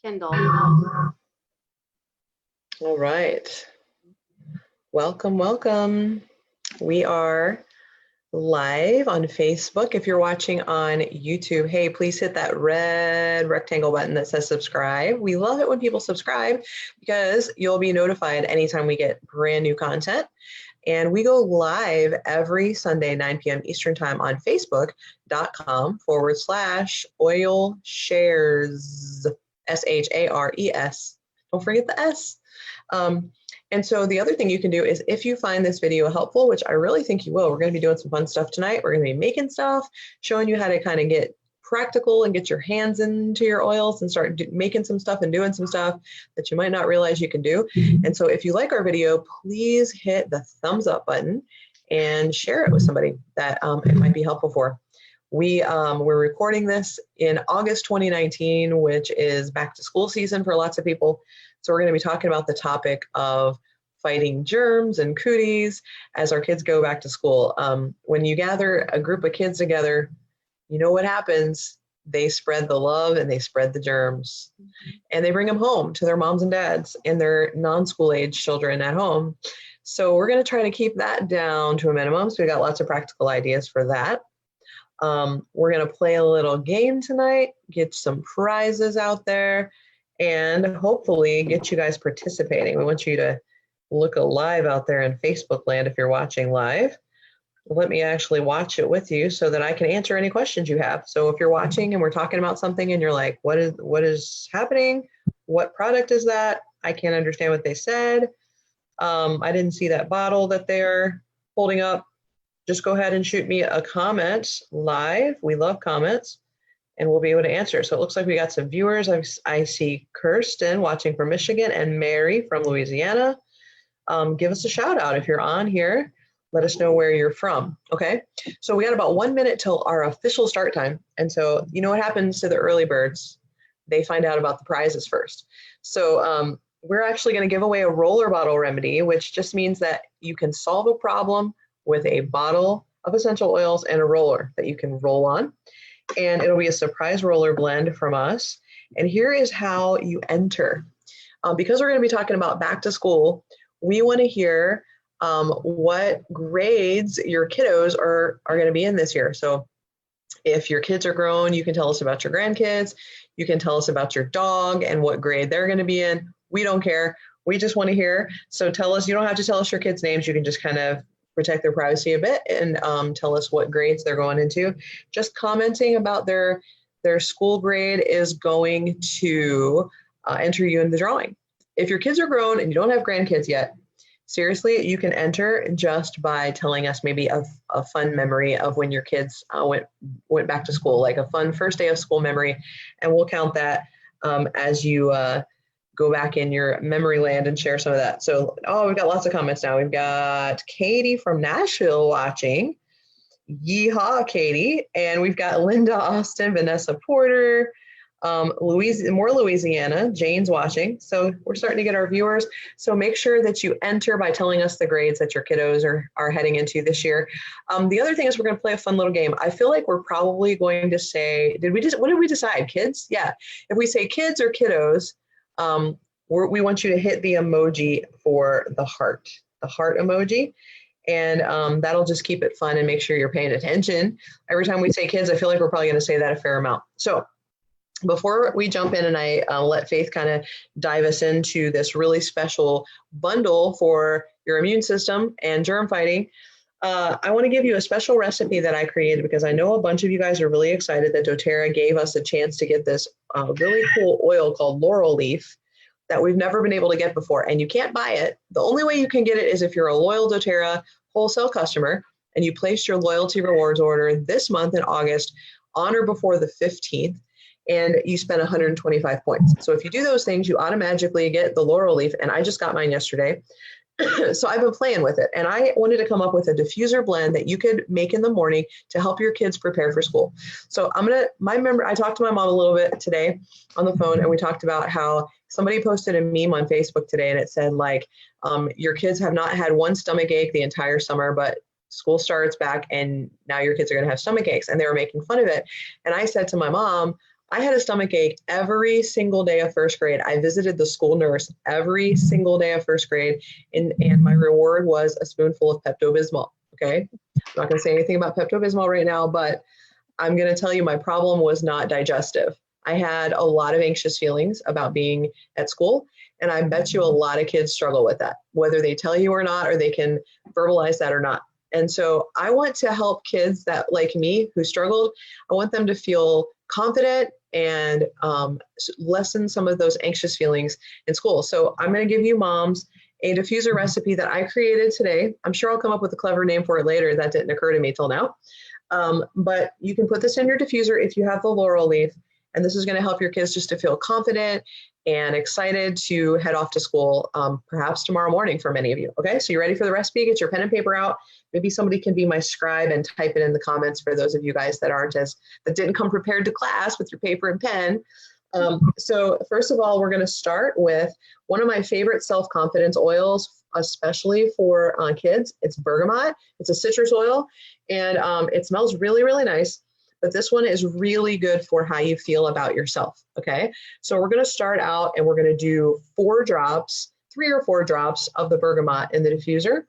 Kindle. All right. Welcome, welcome. We are live on Facebook. If you're watching on YouTube, hey, please hit that red rectangle button that says subscribe. We love it when people subscribe because you'll be notified anytime we get brand new content. And we go live every Sunday, 9 p.m. Eastern time on Facebook.com/oil shares, SHARES. Don't forget the S. And so the other thing you can do is if you find this video helpful, which I really think you will, we're going to be doing some fun stuff tonight. We're going to be making stuff, showing you how to kind of get practical and get your hands into your oils and start making some stuff and doing some stuff that you might not realize you can do. And so if you like our video, please hit the thumbs up button and share it with somebody that it might be helpful for. We're recording this in August 2019, which is back to school season for lots of people. So we're going to be talking about the topic of fighting germs and cooties as our kids go back to school. When you gather a group of kids together, you know what happens. They spread the love and they spread the germs. And they bring them home to their moms and dads and their non-school age children at home. So we're going to try to keep that down to a minimum. So we got lots of practical ideas for that. We're going to play a little game tonight, get some prizes out there, and hopefully get you guys participating. We want you to look alive out there in Facebook land if you're watching live. Let me actually watch it with you so that I can answer any questions you have. So if you're watching and we're talking about something and you're like, what is happening? What product is that? I can't understand what they said. I didn't see that bottle that they're holding up. Just go ahead and shoot me a comment live. We love comments and we'll be able to answer. So it looks like we got some viewers. I see Kirsten watching from Michigan and Mary from Louisiana. Give us a shout out if you're on here. Let us know where you're from, okay? So we got about 1 minute till our official start time. And so you know what happens to the early birds? They find out about the prizes first. So we're actually gonna give away a roller bottle remedy, which just means that you can solve a problem with a bottle of essential oils and a roller that you can roll on. And it'll be a surprise roller blend from us. And here is how you enter. Because we're gonna be talking about back to school, we wanna hear what grades your kiddos are going to be in this year. So if your kids are grown, you can tell us about your grandkids. You can tell us about your dog and what grade they're going to be in. We don't care. We just want to hear. So tell us, you don't have to tell us your kids' names. You can just kind of protect their privacy a bit and tell us what grades they're going into. Just commenting about their school grade is going to enter you in the drawing. If your kids are grown and you don't have grandkids yet, seriously, you can enter just by telling us maybe a fun memory of when your kids went back to school, like a fun first day of school memory, and we'll count that as you go back in your memory land and share some of that. So, we've got lots of comments now. We've got Katie from Nashville watching. Yeehaw, Katie. And we've got Linda Austin, Vanessa Porter, more Louisiana, Jane's watching. So we're starting to get our viewers. So make sure that you enter by telling us the grades that your kiddos are heading into this year. The other thing is we're going to play a fun little game. I feel like we're probably going to say, what did we decide? Kids? Yeah. If we say kids or kiddos, we want you to hit the emoji for the heart emoji. And that'll just keep it fun and make sure you're paying attention. Every time we say kids, I feel like we're probably going to say that a fair amount. So before we jump in and I let Faith kind of dive us into this really special bundle for your immune system and germ fighting, I want to give you a special recipe that I created because I know a bunch of you guys are really excited that doTERRA gave us a chance to get this really cool oil called laurel leaf that we've never been able to get before. And you can't buy it. The only way you can get it is if you're a loyal doTERRA wholesale customer and you placed your loyalty rewards order this month in August on or before the 15th. And you spend 125 points. So if you do those things, you automatically get the laurel leaf. And I just got mine yesterday. So I've been playing with it. And I wanted to come up with a diffuser blend that you could make in the morning to help your kids prepare for school. So I talked to my mom a little bit today on the phone, and we talked about how somebody posted a meme on Facebook today, and it said like, your kids have not had one stomach ache the entire summer, but school starts back and now your kids are going to have stomach aches. And they were making fun of it. And I said to my mom, I had a stomach ache every single day of first grade. I visited the school nurse every single day of first grade, and my reward was a spoonful of Pepto-Bismol. Okay. I'm not going to say anything about Pepto-Bismol right now, but I'm going to tell you my problem was not digestive. I had a lot of anxious feelings about being at school, and I bet you a lot of kids struggle with that, whether they tell you or not, or they can verbalize that or not. And so I want to help kids that, like me, who struggled. I want them to feel confident and lessen some of those anxious feelings in school. So I'm going to give you moms a diffuser recipe that I created today. I'm sure I'll come up with a clever name for it later. That didn't occur to me till now. But you can put this in your diffuser if you have the laurel leaf, and this is going to help your kids just to feel confident and excited to head off to school, perhaps tomorrow morning for many of you. Okay, so you ready for the recipe? Get your pen and paper out. Maybe somebody can be my scribe and type it in the comments for those of you guys that didn't come prepared to class with your paper and pen. So first of all, we're going to start with one of my favorite self-confidence oils, especially for kids. It's bergamot. It's a citrus oil, and it smells really, really nice. But this one is really good for how you feel about yourself. Okay, so we're going to start out and we're going to do 3 or 4 drops of the bergamot in the diffuser.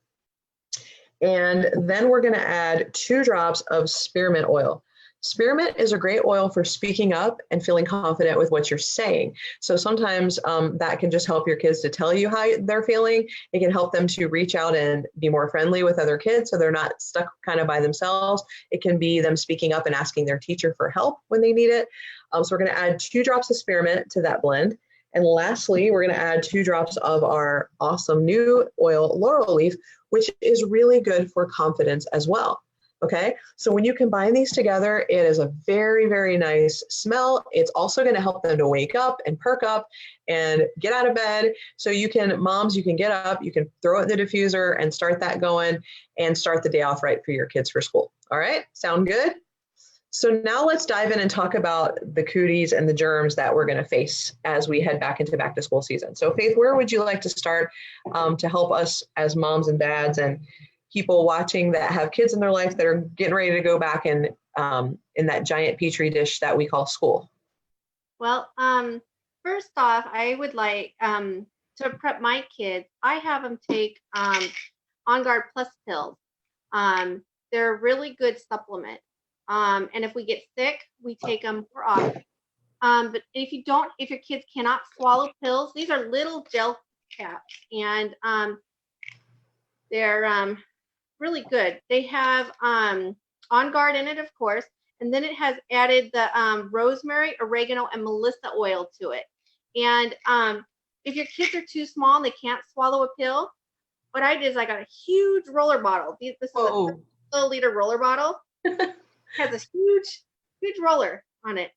And then we're going to add 2 drops of spearmint oil. Spearmint is a great oil for speaking up and feeling confident with what you're saying. So sometimes that can just help your kids to tell you how they're feeling. It can help them to reach out and be more friendly with other kids so they're not stuck kind of by themselves. It can be them speaking up and asking their teacher for help when they need it. So we're going to add 2 drops of spearmint to that blend. And lastly, we're going to add 2 drops of our awesome new oil, laurel leaf, which is really good for confidence as well. Okay, so when you combine these together, it is a very, very nice smell. It's also going to help them to wake up and perk up and get out of bed. So moms, you can get up, you can throw it in the diffuser and start that going and start the day off right for your kids for school. All right, sound good? So now let's dive in and talk about the cooties and the germs that we're going to face as we head back into back to school season. So Faith, where would you like to start to help us as moms and dads and people watching that have kids in their life that are getting ready to go back in that giant petri dish that we call school? Well, first off, I would like to prep my kids. I have them take On Guard Plus pills. They're a really good supplement. And if we get sick, we take them more often. But if your kids cannot swallow pills, these are little gel caps, and they're really good. They have On Guard in it, of course, and then it has added the rosemary, oregano, and Melissa oil to it. And if your kids are too small and they can't swallow a pill, what I did is I got a huge roller bottle. This is a liter roller bottle. Has a huge roller on it,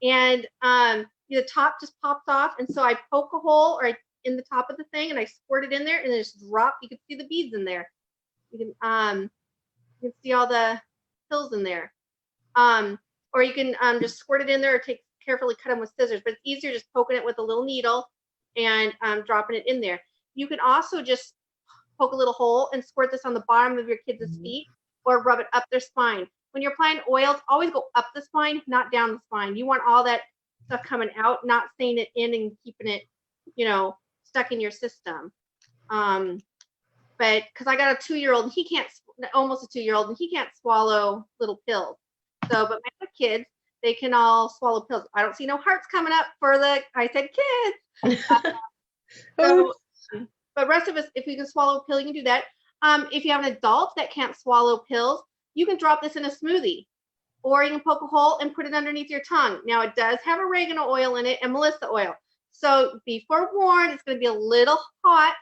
and the top just pops off, and so I poke a hole in the top of the thing, and I squirt it in there, and then just drop. You can see the beads in there. You can see all the pills in there, or you can just squirt it in there, or carefully cut them with scissors. But it's easier just poking it with a little needle and dropping it in there. You can also just poke a little hole and squirt this on the bottom of your kids' feet, or rub it up their spine. When you're applying oils, always go up the spine, not down the spine. You want all that stuff coming out, not staying it in and keeping it, stuck in your system. But because I got a 2-year-old, and almost a 2-year-old, and he can't swallow little pills. So, but my other kids, they can all swallow pills. I don't see no hearts coming up I said kids. But rest of us, if we can swallow a pill, you can do that. If you have an adult that can't swallow pills, you can drop this in a smoothie, or you can poke a hole and put it underneath your tongue. Now, it does have oregano oil in it and Melissa oil. So be forewarned, it's going to be a little hot.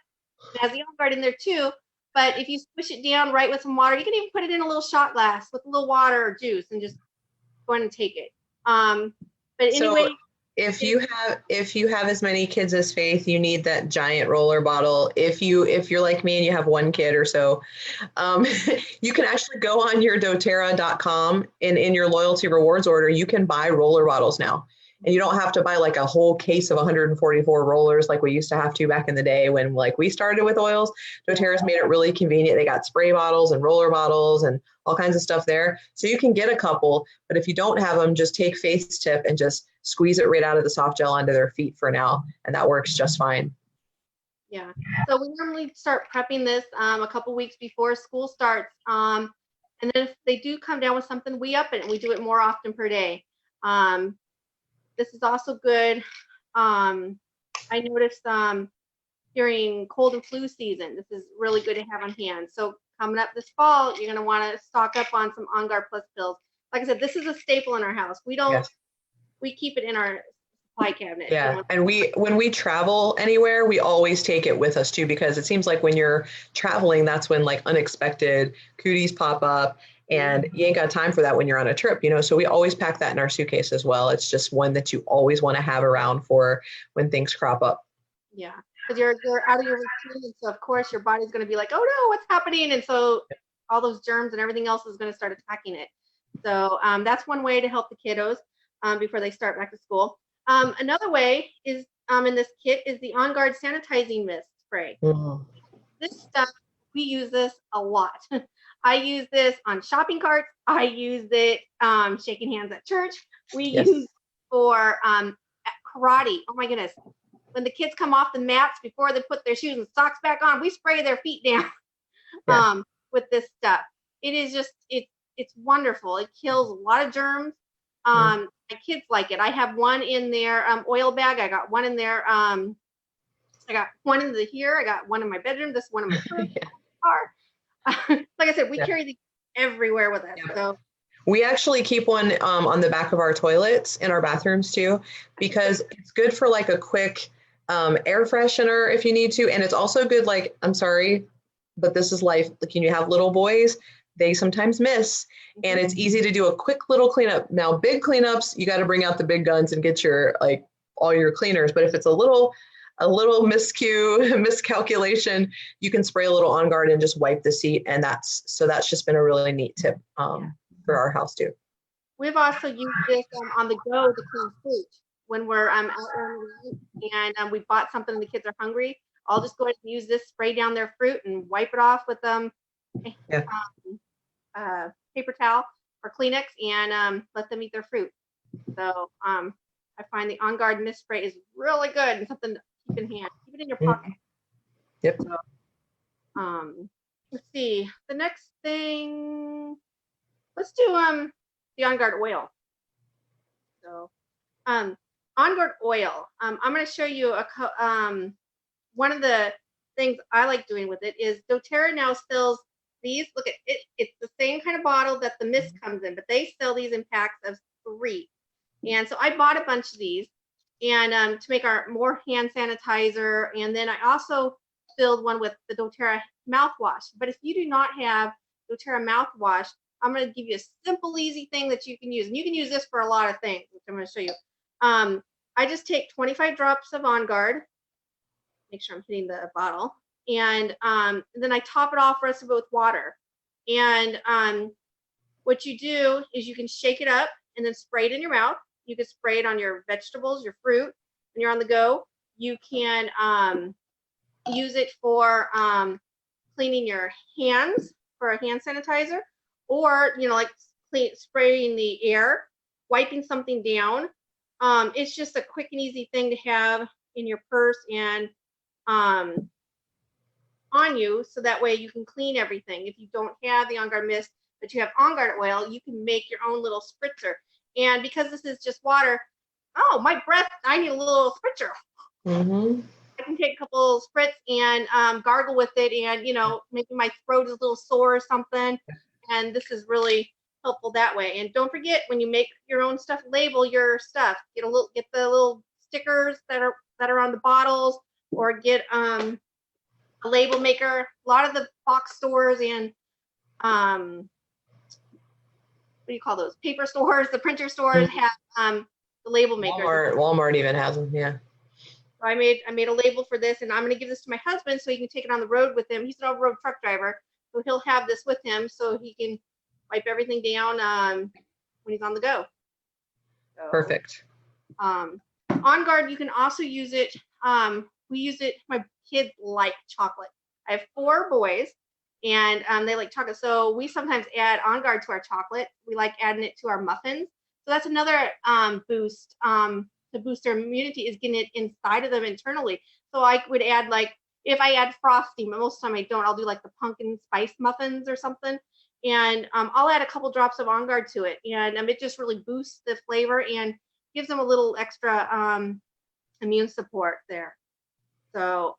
It has the On Guard in there too. But if you squish it down right with some water, you can even put it in a little shot glass with a little water or juice and just go ahead and take it. But anyway. So if you have as many kids as Faith, you need that giant roller bottle. If you're like me and you have 1 kid or so, you can actually go on your doTERRA.com, and in your loyalty rewards order, you can buy roller bottles now. And you don't have to buy like a whole case of 144 rollers like we used to have to back in the day when like we started with oils. doTERRA's made it really convenient. They got spray bottles and roller bottles and all kinds of stuff there. So you can get a couple, but if you don't have them, just take Faith's tip and just squeeze it right out of the soft gel onto their feet for now, and that works just fine. Yeah. So we normally start prepping this a couple weeks before school starts. And then if they do come down with something, we up it and we do it more often per day. This is also good. I noticed during cold and flu season, this is really good to have on hand. So coming up this fall, you're going to want to stock up on some On Guard Plus pills. Like I said, this is a staple in our house. We don't, Yes. we keep it in our supply cabinet. Yeah, and when we travel anywhere, we always take it with us too, because it seems like when you're traveling, that's when like unexpected cooties pop up, and you ain't got time for that when you're on a trip, you know. So we always pack that in our suitcase as well. It's just one that you always want to have around for when things crop up. Yeah, because you're out of your routine, and so of course your body's going to be like, oh no, what's happening? And so all those germs and everything else is going to start attacking it. So that's one way to help the kiddos before they start back to school. Another way is in this kit is the On Guard sanitizing mist spray. Mhm. This stuff, we use this a lot. I use this on shopping carts. I use it shaking hands at church. We Yes. use for at karate. Oh my goodness. When the kids come off the mats before they put their shoes and socks back on, we spray their feet down Yeah. with this stuff. It is just, it's wonderful. It kills a lot of germs. My kids like it. I have one in their oil bag. I got one in their I got one in here. I got one in my bedroom. This one in my car. Like I said, we carry these everywhere with us. So we actually keep one on the back of our toilets in our bathrooms too, because it's good for like a quick air freshener if you need to. And it's also good, like, I'm sorry, but this is life. Like when you have little boys, they sometimes miss, and it's easy to do a quick little cleanup. Now, big cleanups, you got to bring out the big guns and get your, like, all your cleaners. But if it's a little miscalculation, you can spray a little On Guard and just wipe the seat. And that's just been a really neat tip for our house too. we've also used this on the go to clean fruit when we're out and we bought something and the kids are hungry. I'll just go ahead and use this, spray down their fruit and wipe it off with paper towel or Kleenex and let them eat their fruit. So I find the On Guard mist spray is really good and something to keep in hand. Keep it in your pocket. Yep. So, let's see. The next thing, let's do the On Guard oil. So On Guard oil. I'm going to show you one of the things I like doing with it is doTERRA now sells these. Look at it. It's the same kind of bottle that the mist comes in, but they sell these in packs of 3. And so I bought a bunch of these and to make our more hand sanitizer. And then I also filled one with the doTERRA mouthwash. But if you do not have doTERRA mouthwash, I'm going to give you a simple, easy thing that you can use. And you can use this for a lot of things, which I'm going to show you. I just take 25 drops of On Guard. Make sure I'm hitting the bottle. And then I top it off rest of it with water. And what you do is you can shake it up and then spray it in your mouth. You can spray it on your vegetables, your fruit, when you're on the go. You can use it for cleaning your hands for a hand sanitizer, or like spraying the air, wiping something down. It's just a quick and easy thing to have in your purse and on you, so that way you can clean everything. If you don't have the On Guard mist, but you have On Guard oil, you can make your own little spritzer. And because this is just water, oh, my breath, I need a little spritzer. I can take a couple spritz and gargle with it, and maybe my throat is a little sore or something. And this is really helpful that way. And don't forget, when you make your own stuff, label your stuff. Get the little stickers that are on the bottles, or get a label maker. A lot of the box stores and what do you call those? Paper stores, the printer stores have the label makers. Walmart even has them, yeah. So I made a label for this, and I'm going to give this to my husband so he can take it on the road with him. He's an off-road truck driver, so he'll have this with him so he can wipe everything down when he's on the go. So, perfect. On Guard, you can also use it. We use it. My kids like chocolate. I have 4 boys, and they like chocolate. So we sometimes add On Guard to our chocolate. We like adding it to our muffins. So that's another boost to boost their immunity, is getting it inside of them internally. So I would add, like, if I add frosting, but most of the time I don't, I'll do like the pumpkin spice muffins or something. And I'll add a couple drops of On Guard to it. And it just really boosts the flavor and gives them a little extra immune support there. So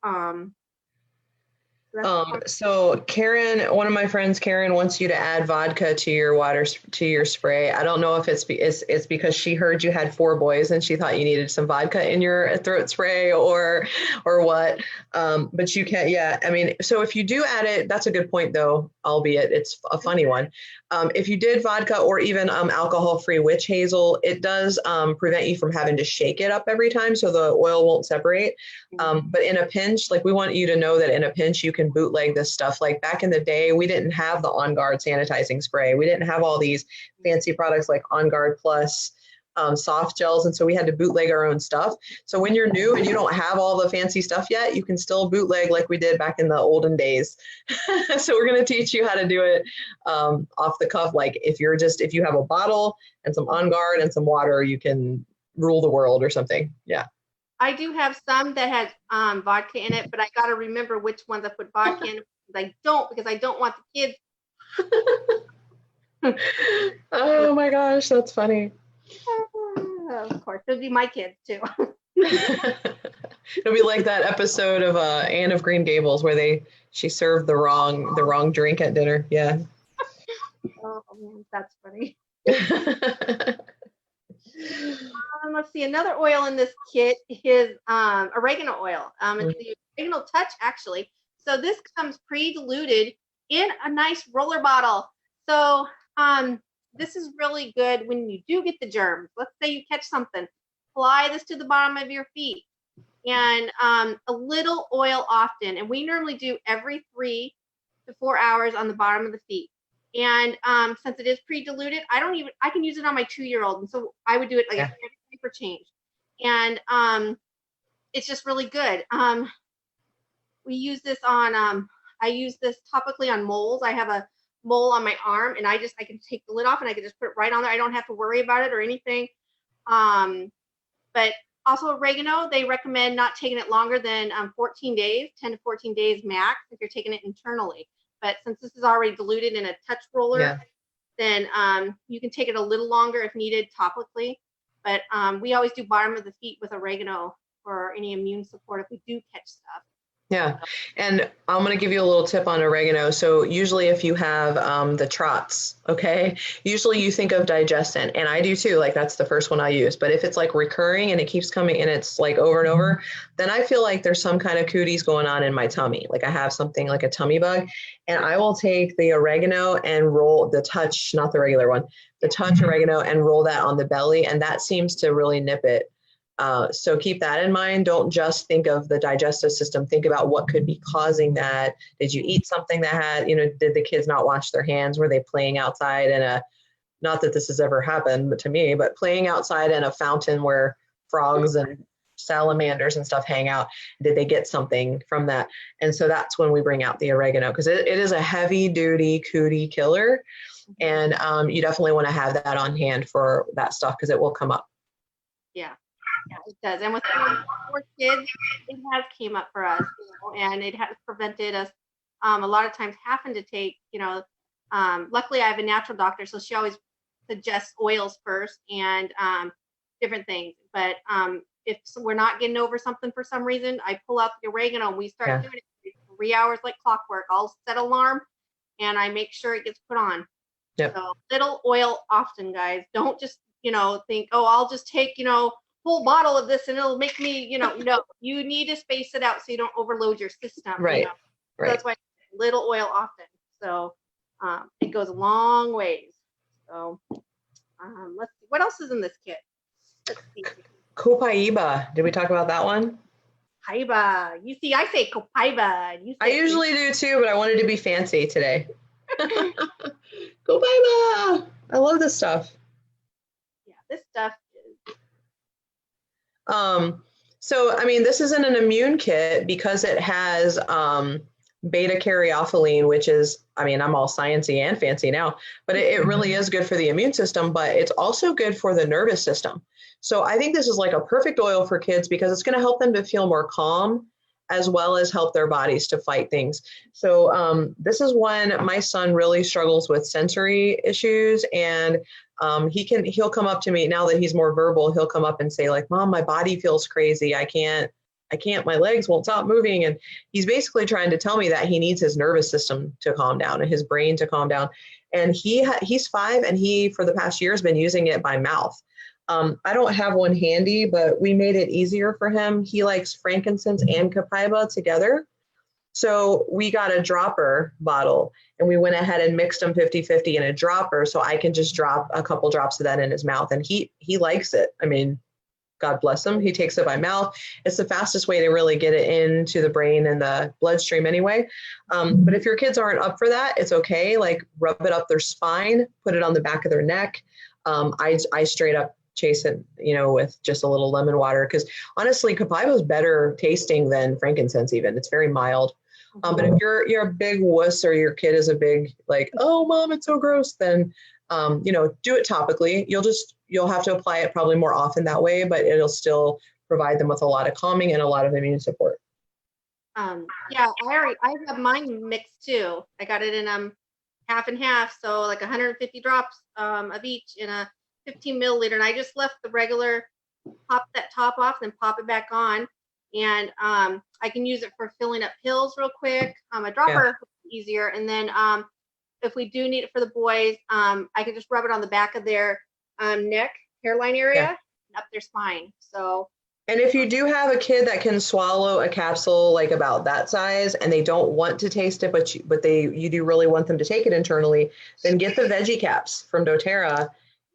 so Karen, one of my friends, Karen, wants you to add vodka to your to your spray. I don't know if it's because she heard you had 4 boys and she thought you needed some vodka in your throat spray or what. But you can't. Yeah, I mean, so if you do add it, that's a good point though, albeit it's a funny one. If you did vodka or even alcohol-free witch hazel, it does prevent you from having to shake it up every time, so the oil won't separate. But in a pinch, like, we want you to know that in a pinch you can bootleg this stuff. Like back in the day, we didn't have the On Guard sanitizing spray. We didn't have all these fancy products like On Guard Plus, soft gels, and so we had to bootleg our own stuff. So when you're new and you don't have all the fancy stuff yet, you can still bootleg like we did back in the olden days. So we're going to teach you how to do it off the cuff. Like if you have a bottle and some On Guard and some water, you can rule the world or something. Yeah. I do have some that has vodka in it, but I got to remember which ones I put vodka in. Because I don't want the kids. Oh my gosh, that's funny. Of course, it'll be my kids too. It'll be like that episode of Anne of Green Gables where she served the wrong drink at dinner. Yeah. Oh man, that's funny. Let's see, another oil in this kit is oregano oil. It's the Oregano Touch, actually. So this comes pre-diluted in a nice roller bottle. So this is really good when you do get the germs. Let's say you catch something. Apply this to the bottom of your feet. And a little oil often. And we normally do every 3 to 4 hours on the bottom of the feet. And since it is pre-diluted, I can use it on my 2-year-old. And so I would do it like every day for change. And it's just really good. We use this on, I use this topically on moles. I have a mole on my arm and I can take the lid off and I can just put it right on there. I don't have to worry about it or anything. But also oregano, they recommend not taking it longer than 14 days, 10 to 14 days max if you're taking it internally. But since this is already diluted in a touch roller, then you can take it a little longer if needed topically. But we always do bottom of the feet with oregano for any immune support if we do catch stuff. Yeah. And I'm going to give you a little tip on oregano. So usually if you have the trots, okay, usually you think of digestant, and I do too. Like that's the first one I use. But if it's like recurring and it keeps coming and it's like over and over, then I feel like there's some kind of cooties going on in my tummy. Like I have something like a tummy bug, and I will take the oregano and roll the Touch, not the regular one, the Touch oregano, and roll that on the belly. And that seems to really nip it. So keep that in mind. Don't just think of the digestive system. Think about what could be causing that. Did you eat something that had, did the kids not wash their hands? Were they playing outside in not that this has ever happened but to me, but playing outside in a fountain where frogs and salamanders and stuff hang out? Did they get something from that? And so that's when we bring out the oregano, because it is a heavy duty cootie killer. And you definitely want to have that on hand for that stuff because it will come up. Yeah. Yeah, it does. And with 4 kids, it has came up for us, and it has prevented us a lot of times having to take, luckily I have a natural doctor, so she always suggests oils first and different things. But if we're not getting over something for some reason, I pull out the oregano and we start doing it 3 hours like clockwork. I'll set alarm and I make sure it gets put on. Yep. So little oil often, guys. Don't just, think, oh, I'll just take, whole bottle of this and it'll make me, no, you need to space it out so you don't overload your system. Right. So that's why little oil often. So it goes a long ways. So let's see. What else is in this kit? Let's see. Copaiba. Did we talk about that one? Copaiba. You see, I say copaiba. I usually do too, but I wanted to be fancy today. Copaiba. I love this stuff. Yeah, this stuff. So, I mean, this isn't an immune kit because it has beta caryophyllene, which is, I mean, I'm all sciencey and fancy now, but it really is good for the immune system, but it's also good for the nervous system. So I think this is like a perfect oil for kids because it's going to help them to feel more calm as well as help their bodies to fight things. So this is one, my son really struggles with sensory issues, and he'll come up to me now that he's more verbal. He'll come up and say like, Mom, my body feels crazy. I can't, my legs won't stop moving. And he's basically trying to tell me that he needs his nervous system to calm down and his brain to calm down. And he's 5, and he, for the past year, has been using it by mouth. I don't have one handy, but we made it easier for him. He likes frankincense and copaiba together. So we got a dropper bottle, and we went ahead and mixed them 50-50 in a dropper, so I can just drop a couple drops of that in his mouth. And he likes it. I mean, God bless him. He takes it by mouth. It's the fastest way to really get it into the brain and the bloodstream anyway. But if your kids aren't up for that, it's okay. Like, rub it up their spine, put it on the back of their neck. I straight up chase it, with just a little lemon water, because honestly, copaiba is better tasting than frankincense. Even it's very mild. But if you're a big wuss, or your kid is a big like, oh Mom, it's so gross, then do it topically. You'll have to apply it probably more often that way, but it'll still provide them with a lot of calming and a lot of immune support. Yeah, I have mine mixed too. I got it in half and half, so like 150 drops of each in a 15 milliliter, and I just left the regular, pop that top off, then pop it back on, and I can use it for filling up pills real quick. A dropper easier, and then if we do need it for the boys, I can just rub it on the back of their neck, hairline area, and up their spine. So. And if you do have a kid that can swallow a capsule like about that size, and they don't want to taste it, but you do really want them to take it internally, then get the veggie caps from doTERRA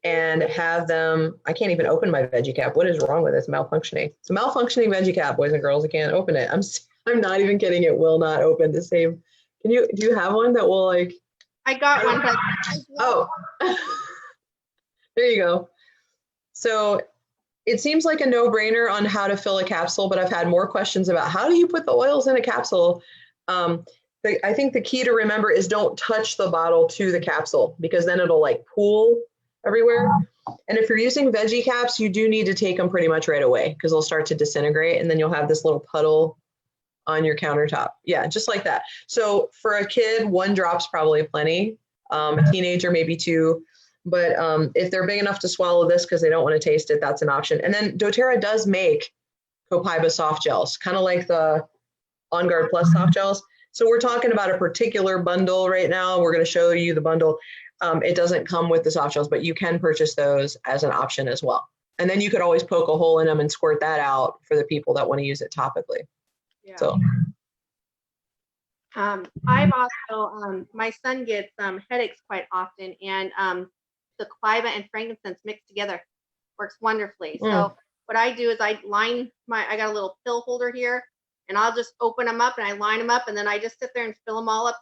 and have them. I can't even open my veggie cap. What is wrong with it? It's malfunctioning. It's a malfunctioning veggie cap, boys and girls. I can't open it. I'm not even kidding. It will not open the same. Do you have one that will like? I got one. But oh, there you go. So it seems like a no-brainer on how to fill a capsule, but I've had more questions about how do you put the oils in a capsule. I think the key to remember is don't touch the bottle to the capsule, because then it'll like pool everywhere. And if you're using veggie caps, you do need to take them pretty much right away, because they'll start to disintegrate, and then you'll have this little puddle on your countertop. Yeah, just like that. So for a kid, 1 drop's probably plenty. A teenager, maybe 2. But if they're big enough to swallow this because they don't want to taste it, that's an option. And then doTERRA does make copaiba soft gels, kind of like the On Guard Plus soft gels. So we're talking about a particular bundle right now. We're going to show you the bundle. It doesn't come with the soft gels, but you can purchase those as an option as well. And then you could always poke a hole in them and squirt that out for the people that want to use it topically. Yeah. So. I've also, my son gets headaches quite often, and the copaiba and frankincense mixed together works wonderfully. So what I do is I got a little pill holder here, and I'll just open them up and I line them up, and then I just sit there and fill them all up.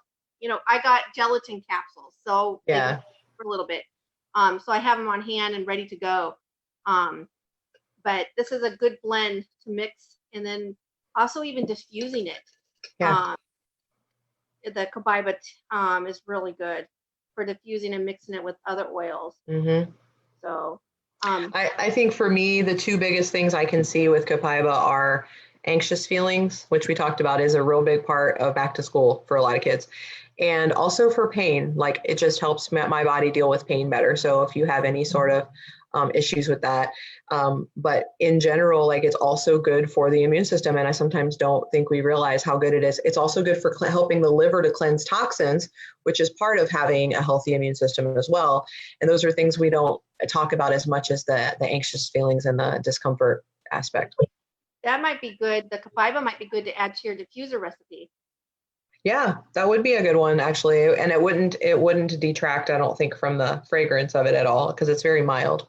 I got gelatin capsules, so yeah, for a little bit. So I have them on hand and ready to go. But this is a good blend to mix, and then also even diffusing it. Yeah. The copaiba is really good for diffusing and mixing it with other oils. Mm-hmm. So I think for me, the 2 biggest things I can see with copaiba are anxious feelings, which we talked about is a real big part of back to school for a lot of kids. And also for pain, like it just helps my body deal with pain better. So if you have any sort of issues with that. But in general, like it's also good for the immune system. And I sometimes don't think we realize how good it is. It's also good for helping the liver to cleanse toxins, which is part of having a healthy immune system as well. And those are things we don't talk about as much as the anxious feelings and the discomfort aspect. That might be good. The copaiba might be good to add to your diffuser recipe. Yeah, that would be a good one actually. And it wouldn't detract, I don't think, from the fragrance of it at all, because it's very mild.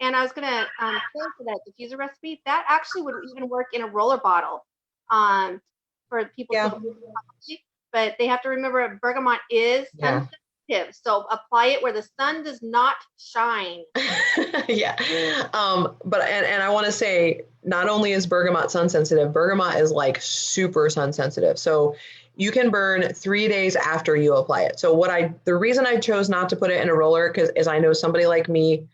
And I was going to say for that diffuser recipe, that actually would even work in a roller bottle for people. Yeah. But they have to remember bergamot is sun sensitive. So apply it where the sun does not shine. Yeah. But I want to say, not only is bergamot sun sensitive, bergamot is like super sun sensitive. So You can burn 3 days after you apply it. So the reason I chose not to put it in a roller is I know somebody like me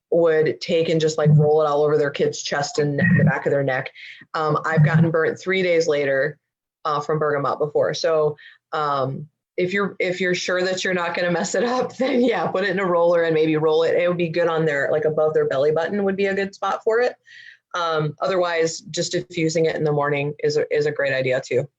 would take and just like roll it all over their kid's chest and the back of their neck. I've gotten burnt 3 days later from bergamot before. So if you're sure that you're not going to mess it up, then yeah, put it in a roller and maybe roll it. It would be good on their, like above their belly button would be a good spot for it. Otherwise, just diffusing it in the morning is a great idea too.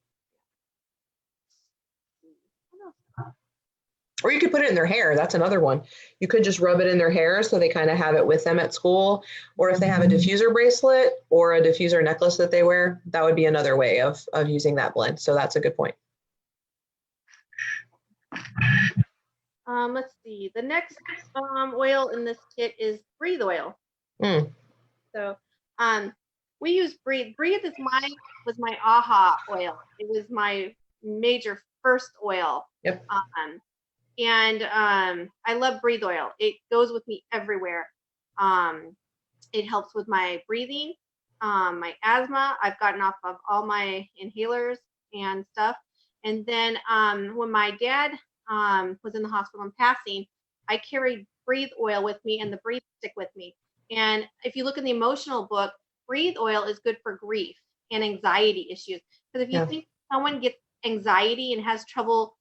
Or you could put it in their hair. That's another one. You could just rub it in their hair so they kind of have it with them at school. Or if they have a diffuser bracelet or a diffuser necklace that they wear, that would be another way of using that blend. So that's a good point. Let's see. The next oil in this kit is Breathe oil. So we use Breathe. Breathe was my aha oil. It was my major first oil. Yep. And I love Breathe oil. It goes with me everywhere. It helps with my breathing, my asthma. I've gotten off of all my inhalers and stuff. And then when my dad was in the hospital and passing, I carried Breathe oil with me and the Breathe stick with me. And if you look in the emotional book, Breathe oil is good for grief and anxiety issues. Because if you think someone gets anxiety and has trouble,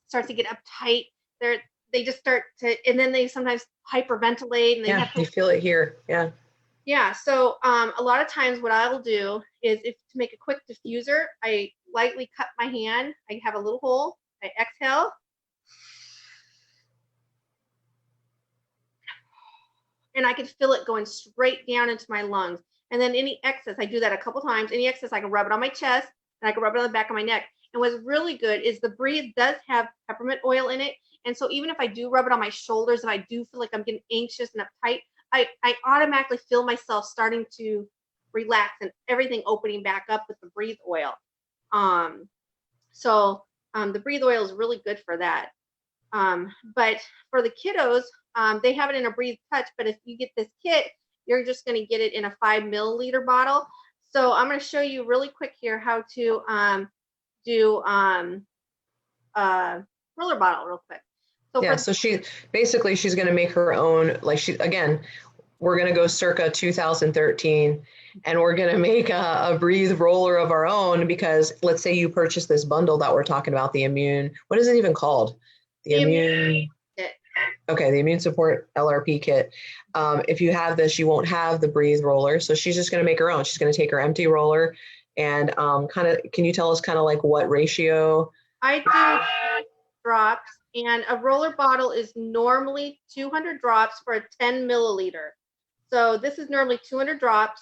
starts to get uptight, they just start to, and then they sometimes hyperventilate and they have to, you feel it here. Yeah. So a lot of times what I'll do is, to make a quick diffuser, I lightly cut my hand. I have a little hole. I exhale. And I can feel it going straight down into my lungs. And then any excess, I do that a couple times. Any excess, I can rub it on my chest and I can rub it on the back of my neck. And what's really good is the Breathe does have peppermint oil in it. And so even if I do rub it on my shoulders, if I do feel like I'm getting anxious and uptight, I automatically feel myself starting to relax and everything opening back up with the Breathe oil. So the Breathe oil is really good for that. But for the kiddos, they have it in a Breathe Touch. But if you get this kit, you're just going to get it in a 5 milliliter bottle. So I'm going to show you really quick here how to do roller bottle real quick. So so she's going to make her own, like we're going to go circa 2013 and we're going to make a Breathe roller of our own, because let's say you purchase this bundle that we're talking about, the immune, what is it even called? The immune kit. Okay, the immune support LRP kit. If you have this, you won't have the Breathe roller. So she's just going to make her own. She's going to take her empty roller and can you tell us kind of like what ratio? I do drops, and a roller bottle is normally 200 drops for a 10 milliliter. So this is normally 200 drops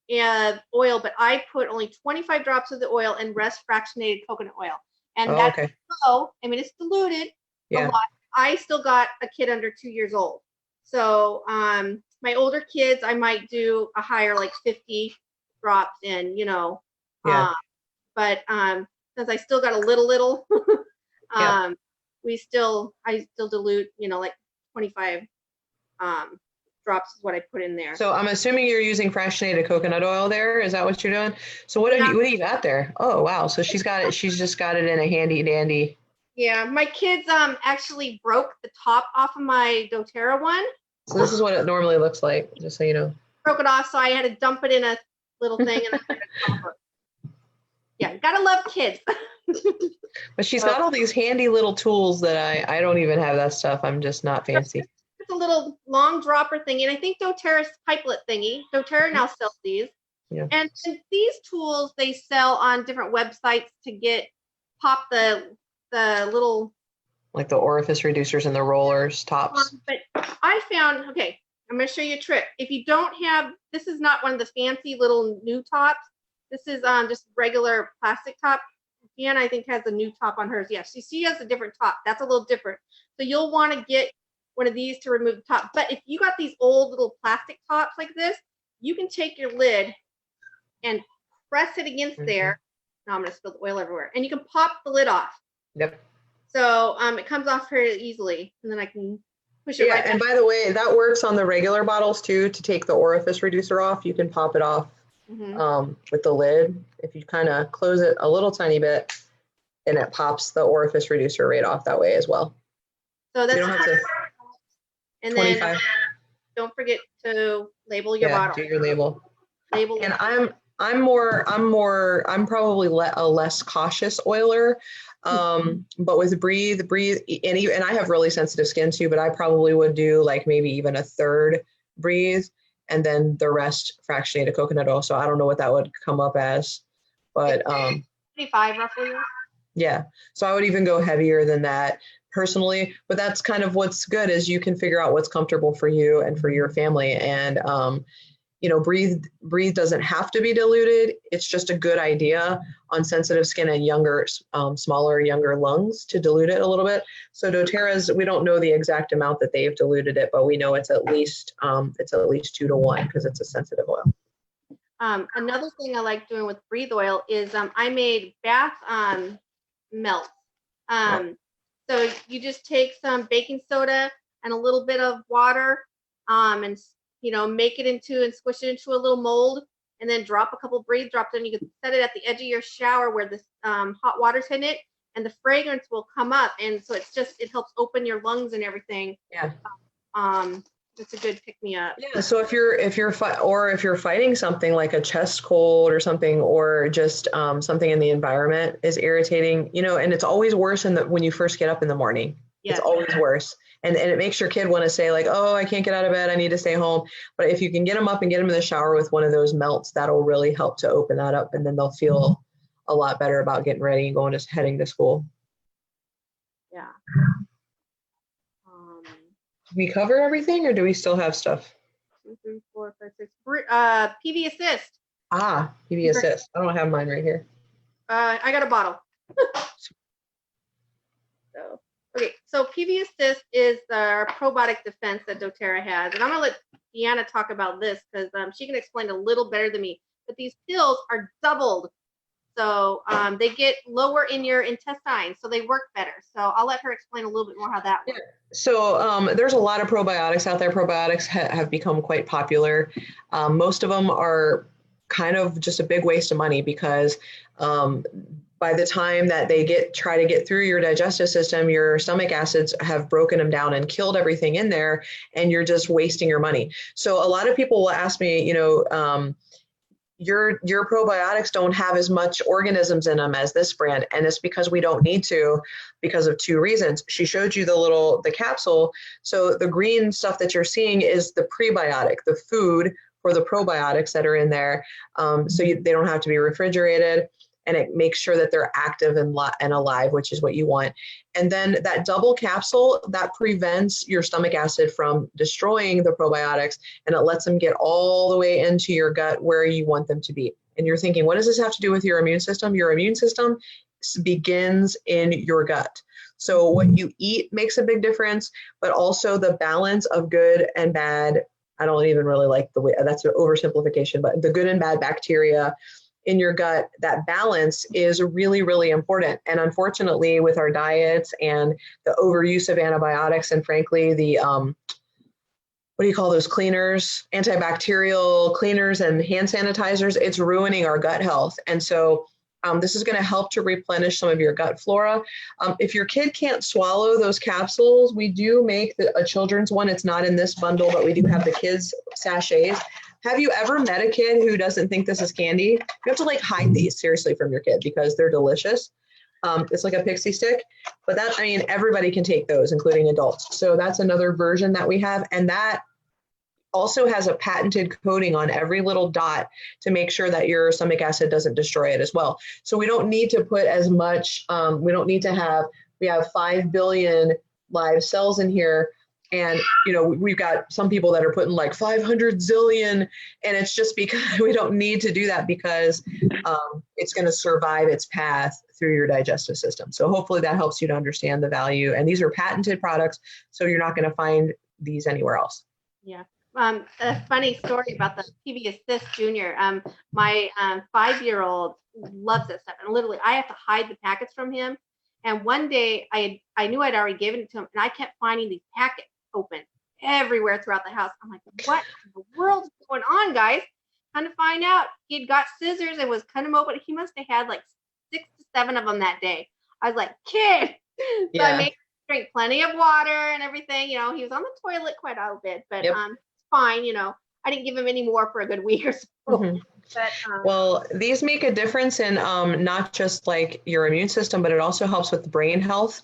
and oil, but I put only 25 drops of the oil and rest fractionated coconut oil. And that's low. I mean, it's diluted a lot. I still got a kid under 2 years old. So my older kids, I might do a higher, like 50 drops in, but since I still got a little, I still dilute, like 25 drops is what I put in there. So I'm assuming you're using fractionated coconut oil there. Is that what you're doing? So what do you got there? Oh, wow. So she's just got it in a handy dandy. Yeah. My kids actually broke the top off of my doTERRA one. So this is what it normally looks like, just so you know. Broke it off. So I had to dump it in a little thing. And yeah. Gotta love kids. But she's got all these handy little tools that I don't even have that stuff. I'm just not fancy. It's a little long dropper thingy, and I think doTERRA's pipelet thingy. doTERRA now sells these. Yeah. And these tools they sell on different websites to pop the little, like the orifice reducers and the rollers tops. But I found, okay, I'm going to show you a trick. If you don't have, this is not one of the fancy little new tops. This is just regular plastic top. Deanna, I think, has a new top on hers. Yes, she has a different top. That's a little different. So you'll want to get one of these to remove the top. But if you got these old little plastic tops like this, you can take your lid and press it against there. Now I'm going to spill the oil everywhere. And you can pop the lid off. Yep. So it comes off very easily. And then I can push it right back. And by the way, that works on the regular bottles too. To take the orifice reducer off, you can pop it off with the lid. If you kind of close it a little tiny bit and it pops the orifice reducer right off that way as well. So that's You don't have to. and then 25. don't forget to label your bottle. Do your label. Label. And I'm probably a less cautious oiler. But with breathe, and I have really sensitive skin too, but I probably would do like maybe even a third breathe and then the rest fractionated coconut oil. So I don't know what that would come up as, but 25 roughly. yeah. So I would even go heavier than that personally, but that's kind of what's good is you can figure out what's comfortable for you and for your family. And breathe doesn't have to be diluted. It's just a good idea on sensitive skin and younger, younger lungs to dilute it a little bit. So doTERRA's, we don't know the exact amount that they've diluted it, but we know it's at least 2 to 1 because it's a sensitive oil. Another thing I like doing with breathe oil is I made bath melt. So you just take some baking soda and a little bit of water and make it into and squish it into a little mold and then drop a couple breathe drops and you can set it at the edge of your shower where the hot water's in it and the fragrance will come up. And so it helps open your lungs and everything. Yeah. It's a good pick me up. Yeah. So if you're fighting something like a chest cold or something, or just something in the environment is irritating, and it's always worse when you first get up in the morning. Yes. It's always worse. And it makes your kid want to say like, oh, I can't get out of bed. I need to stay home. But if you can get them up and get them in the shower with one of those melts, that'll really help to open that up. And then they'll feel a lot better about getting ready and heading to school. Yeah. Did we cover everything or do we still have stuff? 2, 3, 4, 5, 6. PV Assist. PV Assist. I don't have mine right here. I got a bottle. So PV Assist is our probiotic defense that doTERRA has. And I'm going to let Deanna talk about this because she can explain a little better than me. But these pills are doubled. So they get lower in your intestines, so they work better. So I'll let her explain a little bit more how that works. Yeah. So there's a lot of probiotics out there. Probiotics have become quite popular. Most of them are kind of just a big waste of money because by the time that they try to get through your digestive system, your stomach acids have broken them down and killed everything in there, and you're just wasting your money. So a lot of people will ask me, your probiotics don't have as much organisms in them as this brand, and it's because we don't need to because of 2 reasons. She showed you the capsule. So the green stuff that you're seeing is the prebiotic, the food for the probiotics that are in there. They don't have to be refrigerated. And it makes sure that they're active and alive, which is what you want. And then that double capsule, that prevents your stomach acid from destroying the probiotics, and it lets them get all the way into your gut where you want them to be. And you're thinking, what does this have to do with your immune system? Your immune system begins in your gut. So what you eat makes a big difference, but also the balance of good and bad. I don't even really like the way, that's an oversimplification, but the good and bad bacteria in your gut, that balance is really, really important. And unfortunately, with our diets and the overuse of antibiotics and frankly, the, what do you call those cleaners, antibacterial cleaners and hand sanitizers, it's ruining our gut health. And so this is going to help to replenish some of your gut flora. If your kid can't swallow those capsules, we do make a children's one. It's not in this bundle, but we do have the kids sachets. Have you ever met a kid who doesn't think this is candy? You have to hide these seriously from your kid because they're delicious. It's like a pixie stick, but everybody can take those, including adults. So that's another version that we have. And that also has a patented coating on every little dot to make sure that your stomach acid doesn't destroy it as well. So we don't need to put as much, we have 5 billion live cells in here. And, we've got some people that are putting 500 zillion, and it's just because we don't need to do that because it's going to survive its path through your digestive system. So hopefully that helps you to understand the value. And these are patented products, so you're not going to find these anywhere else. Yeah. A funny story about the PV Assist Junior. My 5-year-old loves this stuff, and literally I have to hide the packets from him. And one day I knew I'd already given it to him, and I kept finding these packets open everywhere throughout the house. I'm like, what in the world is going on, guys? Kind of find out he had got scissors and was cutting them open. He must have had 6 to 7 of them that day. I was like, kid. So I Yeah. made him drink plenty of water and everything. You know, he was on the toilet quite a bit, but Yep. it's fine. You know, I didn't give him any more for a good week or so. Mhm. But Well, these make a difference in not just like your immune system, but it also helps with the brain health,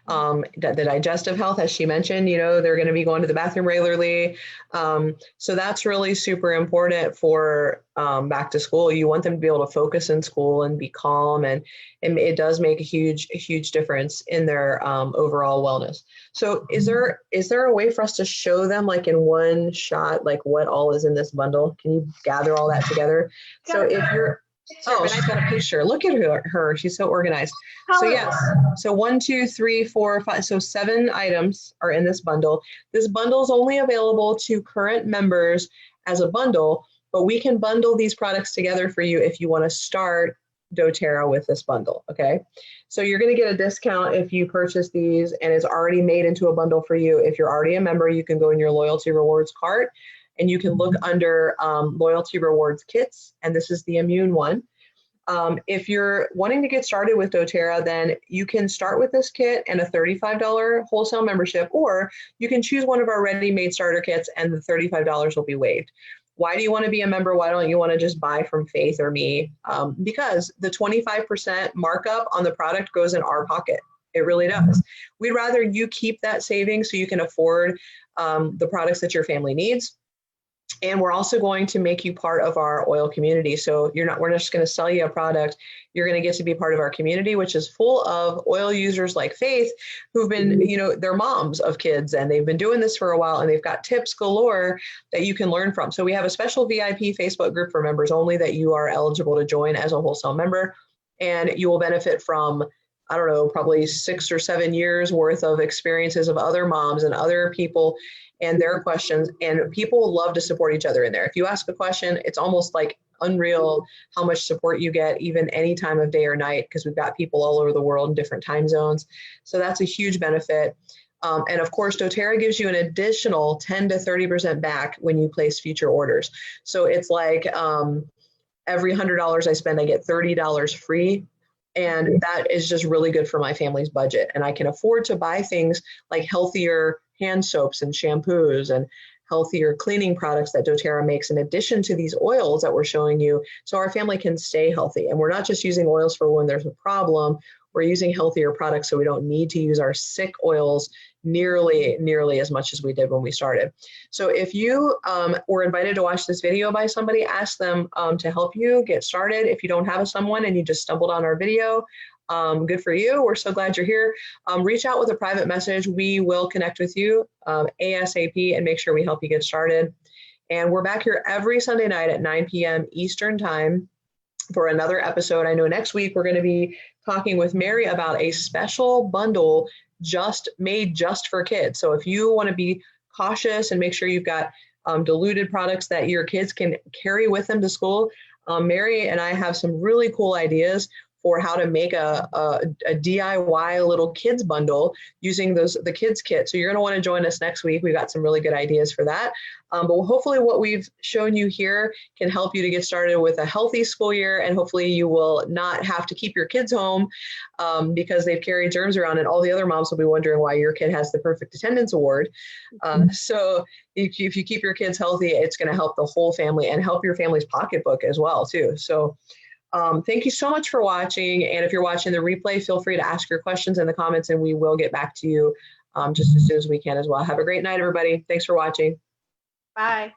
the digestive health, as she mentioned. You know, they're going to be going to the bathroom regularly. So that's really super important for back to school. You want them to be able to focus in school and be calm, and it does make a huge difference in their overall wellness. So is there a way for us to show them like in one shot, like what all is in this bundle? Can you gather all that together? So if you're, oh, she's got a picture. Look at her. She's so organized. So yes. So 1, 2, 3, 4, 5. So 7 items are in this bundle. This bundle is only available to current members as a bundle, but we can bundle these products together for you if you want to start doTERRA with this bundle. Okay. So you're going to get a discount if you purchase these, and it's already made into a bundle for you. If you're already a member, you can go in your loyalty rewards cart and you can look under loyalty rewards kits, and this is the immune one. If you're wanting to get started with doTERRA, then you can start with this kit and a $35 wholesale membership, or you can choose one of our ready-made starter kits and the $35 will be waived. Why do you want to be a member? Why don't you want to just buy from Faith or me? Because the 25% markup on the product goes in our pocket. It really does. We'd rather you keep that savings so you can afford the products that your family needs. And we're also going to make you part of our oil community. So we're not just going to sell you a product. You're going to get to be part of our community, which is full of oil users like Faith, who've been, they're moms of kids and they've been doing this for a while and they've got tips galore that you can learn from. So we have a special VIP Facebook group for members only that you are eligible to join as a wholesale member. And you will benefit from, I don't know, probably 6 or 7 years worth of experiences of other moms and other people and their questions. And people love to support each other in there. If you ask a question, it's almost like unreal how much support you get, even any time of day or night, because we've got people all over the world in different time zones. So that's a huge benefit. And of course, doTERRA gives you an additional 10 to 30% back when you place future orders. So it's like every $100 I spend, I get $30 free. And that is just really good for my family's budget. And I can afford to buy things like healthier hand soaps and shampoos and healthier cleaning products that doTERRA makes in addition to these oils that we're showing you, so our family can stay healthy. And we're not just using oils for when there's a problem, we're using healthier products so we don't need to use our sick oils nearly as much as we did when we started. So if you were invited to watch this video by somebody, ask them to help you get started. If you don't have someone and you just stumbled on our video, good for you. We're so glad you're here. Reach out with a private message. We will connect with you ASAP and make sure we help you get started. And we're back here every Sunday night at 9 p.m. Eastern time for another episode. I know next week we're going to be talking with Mary about a special bundle just made just for kids. So if you want to be cautious and make sure you've got diluted products that your kids can carry with them to school, Mary and I have some really cool ideas for how to make a DIY little kids bundle using the kids kit. So you're going to want to join us next week. We've got some really good ideas for that. But hopefully what we've shown you here can help you to get started with a healthy school year. And hopefully you will not have to keep your kids home because they've carried germs around, and all the other moms will be wondering why your kid has the perfect attendance award. So if you keep your kids healthy, it's going to help the whole family and help your family's pocketbook as well too. So thank you so much for watching. And if you're watching the replay, feel free to ask your questions in the comments and we will get back to you just as soon as we can as well. Have a great night, everybody. Thanks for watching. Bye.